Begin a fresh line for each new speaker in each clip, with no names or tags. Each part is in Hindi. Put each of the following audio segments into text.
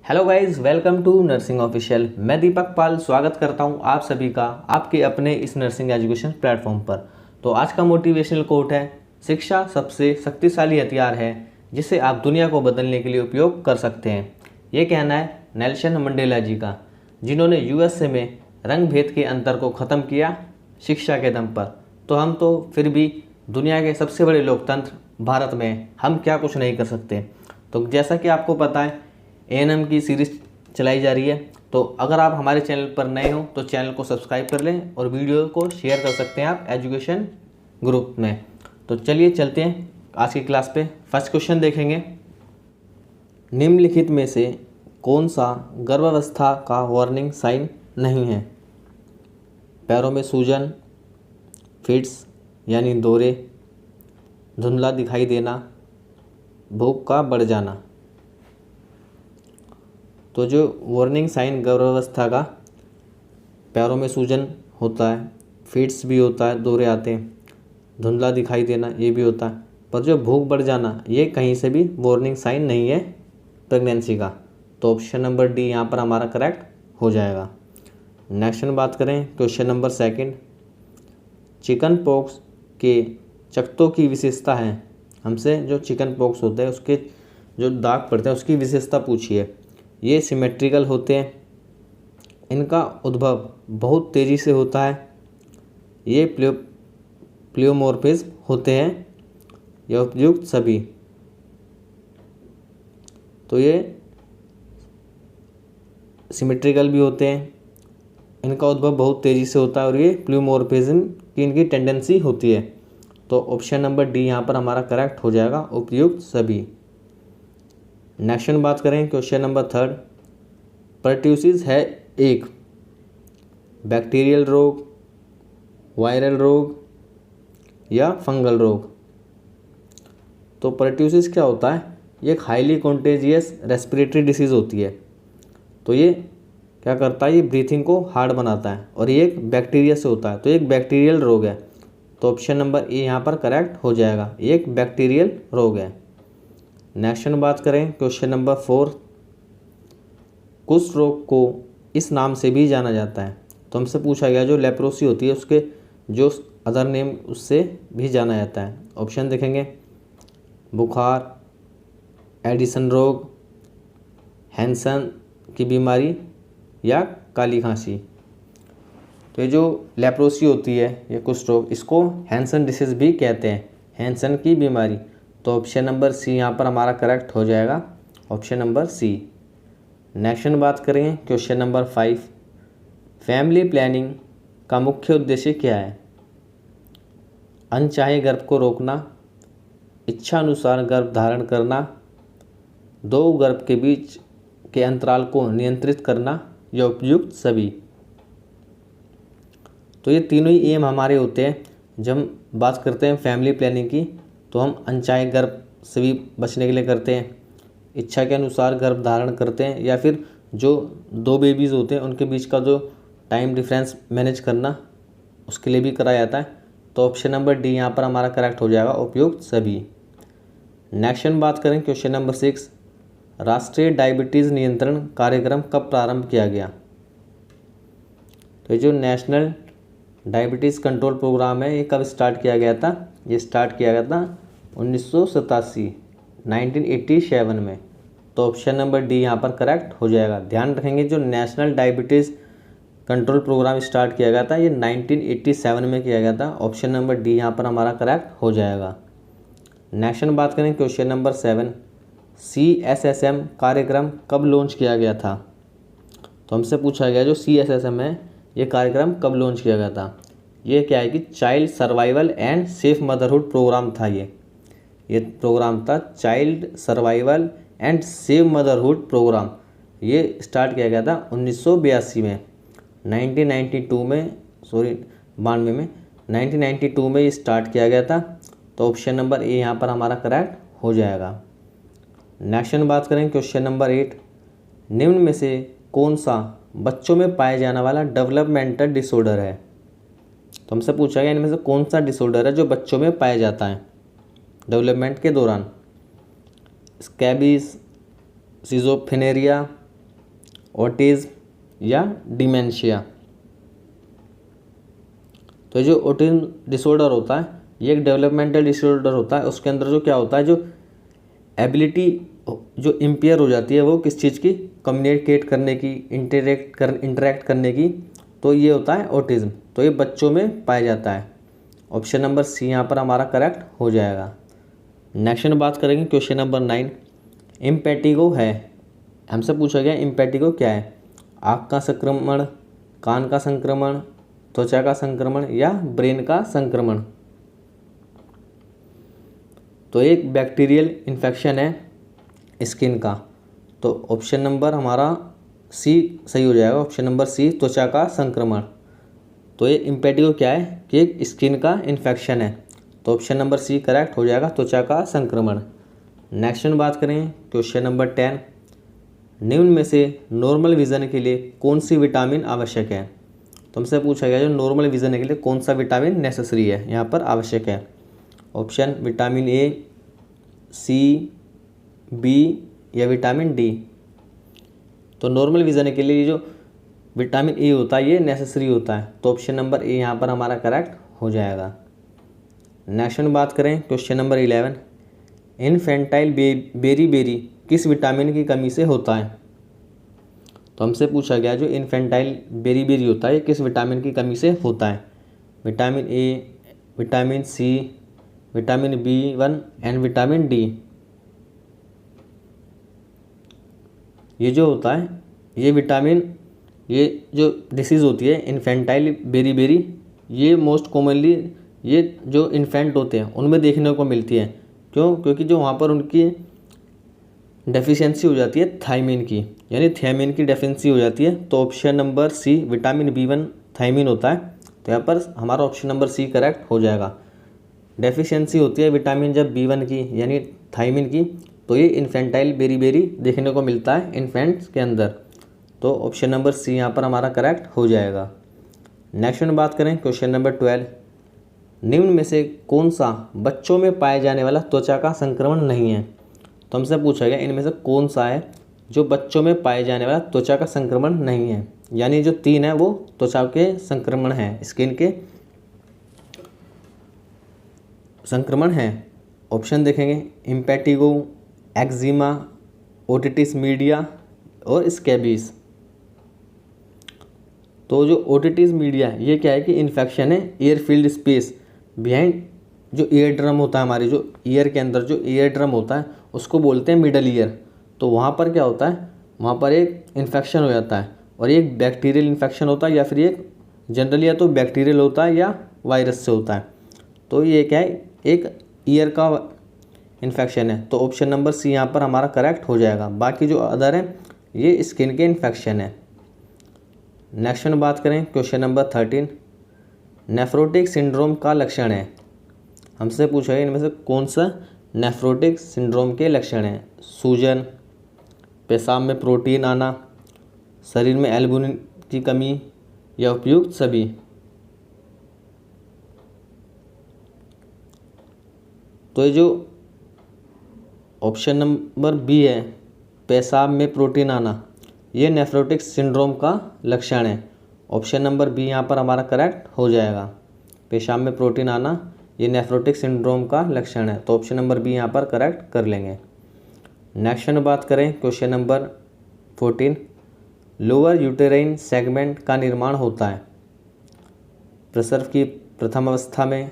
Hello guys, welcome to nursing official. मैं दीपक पाल स्वागत करता हूं आप सभी का आपके अपने इस नर्सिंग एजुकेशन प्लेटफॉर्म पर। तो आज का मोटिवेशनल कोट है, शिक्षा सबसे शक्तिशाली हथियार है जिसे आप दुनिया को बदलने के लिए उपयोग कर सकते हैं। ये कहना है नेल्सन मंडेला जी का, जिन्होंने यूएसए में रंग भेद के अंतर को ख़त्म किया शिक्षा के दम पर। तो हम तो फिर भी दुनिया के सबसे बड़े लोकतंत्र भारत में हम क्या कुछ नहीं कर सकते। तो जैसा कि आपको पता है, एएनएम की सीरीज़ चलाई जा रही है। तो अगर आप हमारे चैनल पर नए हो तो चैनल को सब्सक्राइब कर लें और वीडियो को शेयर कर सकते हैं आप एजुकेशन ग्रुप में। तो चलिए चलते हैं आज की क्लास पे। फर्स्ट क्वेश्चन देखेंगे, निम्नलिखित में से कौन सा गर्भावस्था का वार्निंग साइन नहीं है? पैरों में सूजन, फिट्स यानी दौरे, धुंधला दिखाई देना, भूख का बढ़ जाना। तो जो वार्निंग साइन गर्भावस्था का, पैरों में सूजन होता है, फिट्स भी होता है, दौरे आते हैं, धुंधला दिखाई देना ये भी होता है, पर जो भूख बढ़ जाना ये कहीं से भी वार्निंग साइन नहीं है प्रेगनेंसी का। तो ऑप्शन नंबर डी यहाँ पर हमारा करेक्ट हो जाएगा। नेक्स्ट बात करें question number second, chicken pox के चकत्तों की विशेषता है। हमसे जो चिकन पॉक्स होता है उसके जो दाग पड़ते हैं उसकी विशेषता पूछिए। ये सिमेट्रिकल होते हैं, इनका उद्भव बहुत तेज़ी से होता है, ये प्लियोमॉर्फिज्म होते हैं, यह उपयुक्त सभी। तो ये सिमेट्रिकल भी होते हैं, इनका उद्भव बहुत तेज़ी से होता है और ये प्लियोमॉर्फिज्म की इनकी टेंडेंसी होती है। तो ऑप्शन नंबर डी यहाँ पर हमारा करेक्ट हो जाएगा, उपयुक्त सभी। नेक्स्ट बात करें क्वेश्चन नंबर थर्ड, पर्ट्यूसिस है एक बैक्टीरियल रोग, वायरल रोग या फंगल रोग। तो पर्ट्यूसिस क्या होता है? ये एक हाईली कॉन्टेजियस रेस्पिरेटरी डिसीज़ होती है। तो ये क्या करता है? ये ब्रीथिंग को हार्ड बनाता है और ये एक बैक्टीरिया से होता है, तो एक बैक्टीरियल रोग है। तो ऑप्शन नंबर ए यहाँ पर करेक्ट हो जाएगा, एक बैक्टीरियल रोग है। नेक्स्ट बात करें क्वेश्चन नंबर फोर, कुष्ठ रोग को इस नाम से भी जाना जाता है। तो हमसे पूछा गया जो लेप्रोसी होती है उसके जो अदर नेम उससे भी जाना जाता है। ऑप्शन देखेंगे, बुखार, एडिसन रोग, हैंसन की बीमारी या काली खांसी। तो ये जो लेप्रोसी होती है, ये कुष्ठ रोग, इसको हैंसन डिसीज़ भी कहते हैं, हैंसन की बीमारी। तो ऑप्शन नंबर सी यहाँ पर हमारा करेक्ट हो जाएगा, ऑप्शन नंबर सी। नेक्स्ट बात करेंगे क्वेश्चन नंबर 5, फैमिली प्लानिंग का मुख्य उद्देश्य क्या है? अनचाहे गर्भ को रोकना, इच्छा अनुसार गर्भ धारण करना, दो गर्भ के बीच के अंतराल को नियंत्रित करना या उपयुक्त सभी। तो ये तीनों ही एम हमारे होते हैं। जब हम बात करते हैं फैमिली प्लानिंग की तो हम अनचाहे गर्भ से भी बचने के लिए करते हैं, इच्छा के अनुसार गर्भ धारण करते हैं, या फिर जो दो बेबीज़ होते हैं उनके बीच का जो टाइम डिफरेंस मैनेज करना उसके लिए भी कराया जाता है। तो ऑप्शन नंबर डी यहाँ पर हमारा करेक्ट हो जाएगा, उपयुक्त सभी। नेक्स्ट बात करें क्वेश्चन नंबर 6, राष्ट्रीय डायबिटीज़ नियंत्रण कार्यक्रम कब प्रारंभ किया गया? तो ये जो नेशनल डायबिटीज़ कंट्रोल प्रोग्राम है ये कब स्टार्ट किया गया था? ये स्टार्ट किया गया था 1987 में। तो ऑप्शन नंबर डी यहाँ पर करेक्ट हो जाएगा। ध्यान रखेंगे जो national diabetes control programme start किया गया था ये 1987 में किया गया था। ऑप्शन नंबर डी यहाँ पर हमारा करेक्ट हो जाएगा। नेक्स्ट बात करें क्वेश्चन नंबर 7, CSSM कार्यक्रम कब लॉन्च किया गया था? तो हमसे पूछा गया जो CSSM है ये कार्यक्रम कब लॉन्च किया गया था। ये क्या है कि child survival and safe motherhood programme था। ये प्रोग्राम था child survival and save motherhood programme. ये स्टार्ट किया गया था 1982 में, 1992 में ये स्टार्ट किया गया था। तो ऑप्शन नंबर ए यहाँ पर हमारा करेक्ट हो जाएगा। नेक्स्ट बात करें क्वेश्चन नंबर 8, निम्न में से कौन सा बच्चों में पाया जाने वाला डेवलपमेंटल डिसऑर्डर है? तो हमसे पूछा गया इनमें से कौन सा डिसऑर्डर है जो बच्चों में पाया जाता है डेवलपमेंट के दौरान? स्कैबीज, सिजोफ्रेनिया, ऑटिज्म या डिमेंशिया। तो जो ऑटिज्म डिसऑर्डर होता है ये एक डेवलपमेंटल डिसऑर्डर होता है। उसके अंदर जो क्या होता है, जो एबिलिटी जो इम्पेयर हो जाती है वो किस चीज़ की, कम्युनिकेट करने की, इंटरेक्ट करने की, तो ये होता है ऑटिज्म। तो ये बच्चों में पाया जाता है। ऑप्शन नंबर सी यहाँ पर हमारा करेक्ट हो जाएगा। नेक्स्ट बात करेंगे क्वेश्चन नंबर 9। इम्पेटिगो है, हमसे पूछा गया इम्पेटिगो क्या है। आँख का संक्रमण, कान का संक्रमण, त्वचा का संक्रमण या ब्रेन का संक्रमण। तो एक बैक्टीरियल इन्फेक्शन है स्किन का। तो ऑप्शन नंबर हमारा सी सही हो जाएगा। ऑप्शन नंबर सी, त्वचा का संक्रमण। तो ये इम्पेटिगो क्या है कि एक स्किन का इन्फेक्शन है। तो ऑप्शन नंबर सी करेक्ट हो जाएगा, त्वचा का संक्रमण। नेक्स्ट बात करें क्वेश्चन नंबर 10। निम्न में से नॉर्मल विज़न के लिए कौन सी विटामिन आवश्यक है। तो हमसे पूछा गया जो नॉर्मल विज़न के लिए कौन सा विटामिन नेसेसरी है, यहाँ पर आवश्यक है। Option vitamin A, C, B या विटामिन डी। तो नॉर्मल विज़न के लिए जो विटामिन ए होता है ये नेसेसरी होता है। तो ऑप्शन नंबर ए यहाँ पर हमारा करेक्ट हो जाएगा। नेक्स्ट बात करें क्वेश्चन नंबर 11। इन्फेंटाइल बेरी किस विटामिन की कमी से होता है। तो हमसे पूछा गया जो इन्फेंटाइल बेरी होता है किस विटामिन की कमी से होता है। Vitamin A, vitamin C, vitamin B1 and vitamin D. ये जो होता है ये विटामिन, ये जो डिसीज़ होती है इन्फेंटाइल बेरी, ये मोस्ट कॉमनली ये जो इन्फेंट होते हैं उनमें देखने को मिलती है। क्यों? क्योंकि जो वहाँ पर उनकी डेफिशिएंसी हो जाती है थायमिन की, यानी थायमिन की डेफिशिएंसी हो जाती है। तो option number C, vitamin B1 thiamine होता है। तो यहाँ पर हमारा ऑप्शन नंबर सी करेक्ट हो जाएगा। डेफिशिएंसी होती है विटामिन जब B1 की यानी थायमिन की, तो ये इन्फेंटाइल बेरी देखने को मिलता है इन्फेंट्स के अंदर। तो ऑप्शन नंबर सी यहाँ पर हमारा करेक्ट हो जाएगा। नेक्स्ट बात करें क्वेश्चन नंबर 12। निम्न में से कौन सा बच्चों में पाए जाने वाला त्वचा का संक्रमण नहीं है। तो हमसे पूछा गया इनमें से कौन सा है जो बच्चों में पाए जाने वाला त्वचा का संक्रमण नहीं है, यानी जो 3 है वो त्वचा के संक्रमण हैं, स्किन के संक्रमण हैं। ऑप्शन देखेंगे इम्पेटिगो, एक्जिमा, ओटिटिस मीडिया और स्कैबीज। तो जो ओटिटिस मीडिया है ये क्या है कि इन्फेक्शन है ईयर फील्ड स्पेस बिहाइंड, जो ईयर ड्रम होता है हमारे जो ईयर के अंदर जो ईयर ड्रम होता है उसको बोलते हैं मिडल ईयर। तो वहाँ पर क्या होता है, वहाँ पर एक इन्फेक्शन हो जाता है और ये एक बैक्टीरियल इन्फेक्शन होता है या फिर एक जनरली या तो बैक्टीरियल होता है या वायरस से होता है। तो ये क्या है, एक ईयर का इन्फेक्शन है। तो ऑप्शन नंबर सी यहाँ पर हमारा करेक्ट हो जाएगा। बाकी जो अदर हैं ये स्किन के इन्फेक्शन है। नेक्स्ट बात करें क्वेश्चन नंबर 13। नेफ्रोटिक सिंड्रोम का लक्षण है। हमसे पूछा है इनमें से कौन सा नेफ्रोटिक सिंड्रोम के लक्षण हैं। सूजन, पेशाब में प्रोटीन आना, शरीर में एल्बुमिन की कमी या उपयुक्त सभी। तो ये जो ऑप्शन नंबर बी है, पेशाब में प्रोटीन आना, ये नेफ्रोटिक सिंड्रोम का लक्षण है। ऑप्शन नंबर बी यहाँ पर हमारा करेक्ट हो जाएगा। पेशाब में प्रोटीन आना ये नेफ्रोटिक सिंड्रोम का लक्षण है। तो ऑप्शन नंबर बी यहाँ पर करेक्ट कर लेंगे। नेक्स्ट बात करें question number 14। Lower uterine segment का निर्माण होता है प्रसव की प्रथम अवस्था में,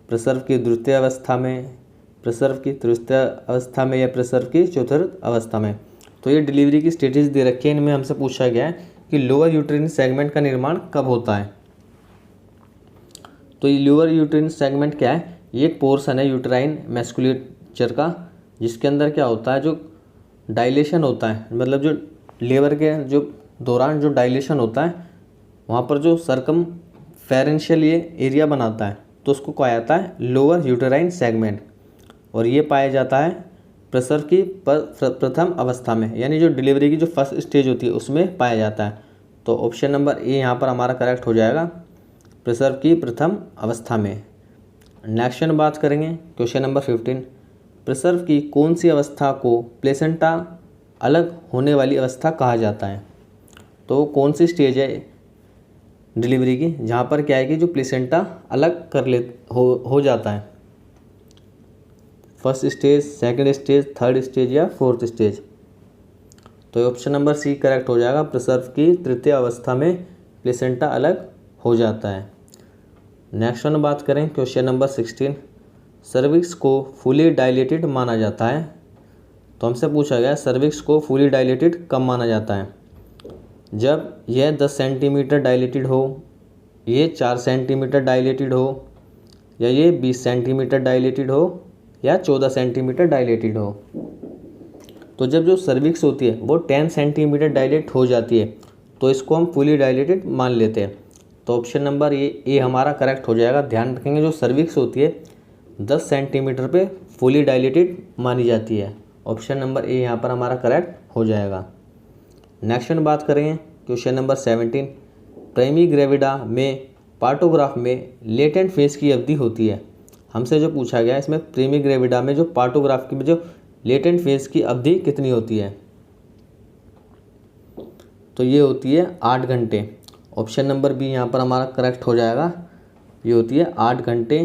प्रसव की द्वितीय अवस्था में, प्रसव की तृतीय अवस्था में या प्रसव की चतुर्थ अवस्था में। तो ये डिलीवरी की स्टेजेस दे रखी है, इनमें हमसे पूछा गया है कि लोअर यूटेराइन सेगमेंट का निर्माण कब होता है। तो ये लोअर यूटेराइन सेगमेंट क्या है, ये एक पोर्शन है यूटेराइन मैस्कुलेचर का जिसके अंदर क्या होता है, जो डायलेशन होता है, मतलब जो लेबर के जो दौरान जो डायलेशन होता है वहाँ पर जो सर्कमफेरेंशियल ये एरिया बनाता है तो उसको कहा जाता है लोअर यूटेराइन सेगमेंट। और ये पाया जाता है प्रसव की प्रथम अवस्था में, यानी जो डिलीवरी की जो फर्स्ट स्टेज होती है उसमें पाया जाता है। तो ऑप्शन नंबर ए यहाँ पर हमारा करेक्ट हो जाएगा, प्रसव की प्रथम अवस्था में। नेक्स्ट बात करेंगे क्वेश्चन नंबर 15। प्रसव की कौन सी अवस्था को प्लेसेंटा अलग होने वाली अवस्था कहा जाता है। तो कौन सी स्टेज है डिलीवरी की जहाँ पर क्या है कि जो प्लेसेंटा अलग कर ले हो जाता है, first stage, second stage, third stage या फोर्थ स्टेज। तो ऑप्शन नंबर सी करेक्ट हो जाएगा, प्रसव की तृतीय अवस्था में प्लेसेंटा अलग हो जाता है। नेक्स्ट वन बात करें क्वेश्चन नंबर 16, सर्विक्स को फुली डायलेटेड माना जाता है। तो हमसे पूछा गया सर्विक्स को फुली डायलेटेड कब माना जाता है, जब यह 10 सेंटीमीटर डायलेटेड हो, ये 4 सेंटीमीटर डायलेटेड हो, या ये 20 सेंटीमीटर डायलेटेड हो, या 14 सेंटीमीटर डायलेटेड हो। तो जब जो सर्विक्स होती है वो 10 सेंटीमीटर डायलेट हो जाती है तो इसको हम फुली डायलेटेड मान लेते हैं। तो ऑप्शन नंबर ए हमारा करेक्ट हो जाएगा। ध्यान रखेंगे जो सर्विक्स होती है 10 सेंटीमीटर पे फुली डायलेटेड मानी जाती है। ऑप्शन नंबर ए यहाँ पर हमारा करेक्ट हो जाएगा। नेक्स्ट वन बात करेंगे क्वेश्चन नंबर 17, प्राइमी ग्रेविडा में पार्टोग्राफ में लेटेंट फेज की अवधि होती है। हमसे जो पूछा गया है इसमें प्राइमी ग्रेविडा में जो पार्टोग्राफ की जो लेटेंट फेज की अवधि कितनी होती है, तो ये होती है 8 घंटे। ऑप्शन नंबर बी यहाँ पर हमारा करेक्ट हो जाएगा, ये होती है 8 घंटे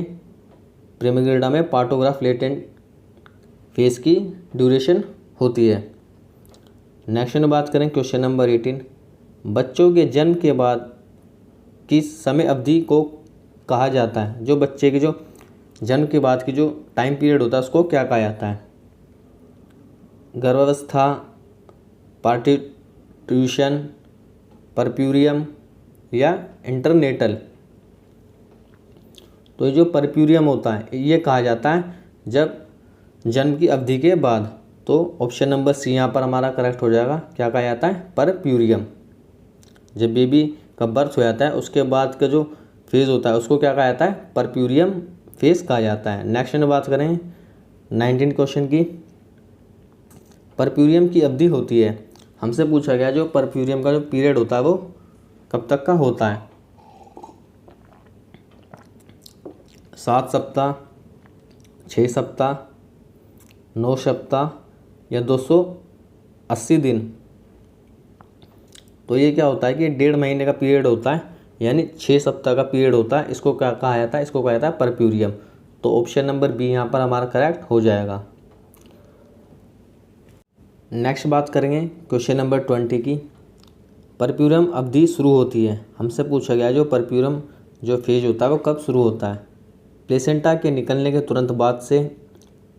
प्राइमी ग्रेविडा में पार्टोग्राफ लेटेंट फेज की ड्यूरेशन होती है। नेक्स्ट में बात करें क्वेश्चन नंबर 18, बच्चों के जन्म के बाद की समय अवधि को कहा जाता है। जो बच्चे के जो जन्म के बाद की जो टाइम पीरियड होता है उसको क्या कहा जाता है, गर्भावस्था, पार्टिट्यूशन, परप्यूरियम या इंटरनेटल। तो ये जो परप्यूरियम होता है ये कहा जाता है जब जन्म की अवधि के बाद। तो ऑप्शन नंबर सी यहाँ पर हमारा करेक्ट हो जाएगा, क्या कहा जाता है, परप्यूरियम। जब बेबी का बर्थ हो जाता है उसके बाद का जो फेज़ होता है उसको क्या कहा जाता है, परप्यूरियम फेज़ कहा जाता है। नेक्स्ट में बात करें 19 क्वेश्चन की, परप्यूरियम की अवधि होती है। हमसे पूछा गया जो परप्यूरियम का जो पीरियड होता है वो कब तक का होता है, 7 सप्ताह, 6 सप्ताह, 9 सप्ताह या 280 दिन। तो ये क्या होता है कि 1.5 महीने का पीरियड होता है, यानी 6 सप्ताह का पीरियड होता है। इसको क्या कहा जाता है, इसको कहा जाता है परप्यूरियम। तो ऑप्शन नंबर बी यहाँ पर हमारा करेक्ट हो जाएगा। नेक्स्ट बात करेंगे क्वेश्चन नंबर 20 की, परप्यूरियम अवधि शुरू होती है। हमसे पूछा गया जो परप्यूरियम जो फेज होता है वो कब शुरू होता है, प्लेसेंटा के निकलने के तुरंत बाद से,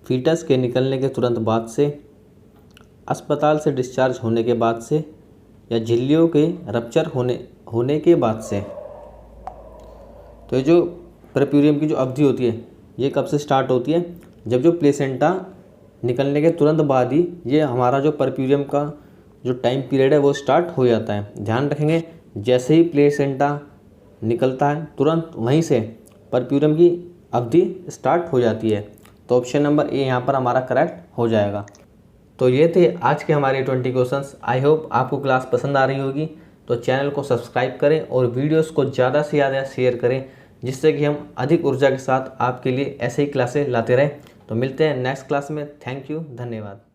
फीटस के निकलने के तुरंत बाद से, अस्पताल से डिस्चार्ज होने के बाद से, या झिल्लियों के रप्चर होने के बाद से। तो ये जो परप्यूरियम की जो अवधि होती है ये कब से स्टार्ट होती है, जब जो प्लेसेंटा निकलने के तुरंत बाद ही ये हमारा जो परप्यूरियम का जो टाइम पीरियड है वो स्टार्ट हो जाता है। ध्यान रखेंगे जैसे ही प्लेसेंटा निकलता है तुरंत वहीं से परप्यूरियम की अवधि स्टार्ट हो जाती है। तो ऑप्शन नंबर ए यहाँ पर हमारा करेक्ट हो जाएगा। तो ये थे आज के हमारे 20 क्वेश्चंस। आई होप आपको क्लास पसंद आ रही होगी। तो चैनल को सब्सक्राइब करें और वीडियोस को ज़्यादा से ज़्यादा शेयर करें, जिससे कि हम अधिक ऊर्जा के साथ आपके लिए ऐसे ही क्लासेस लाते रहें। तो मिलते हैं नेक्स्ट क्लास में। थैंक यू, धन्यवाद।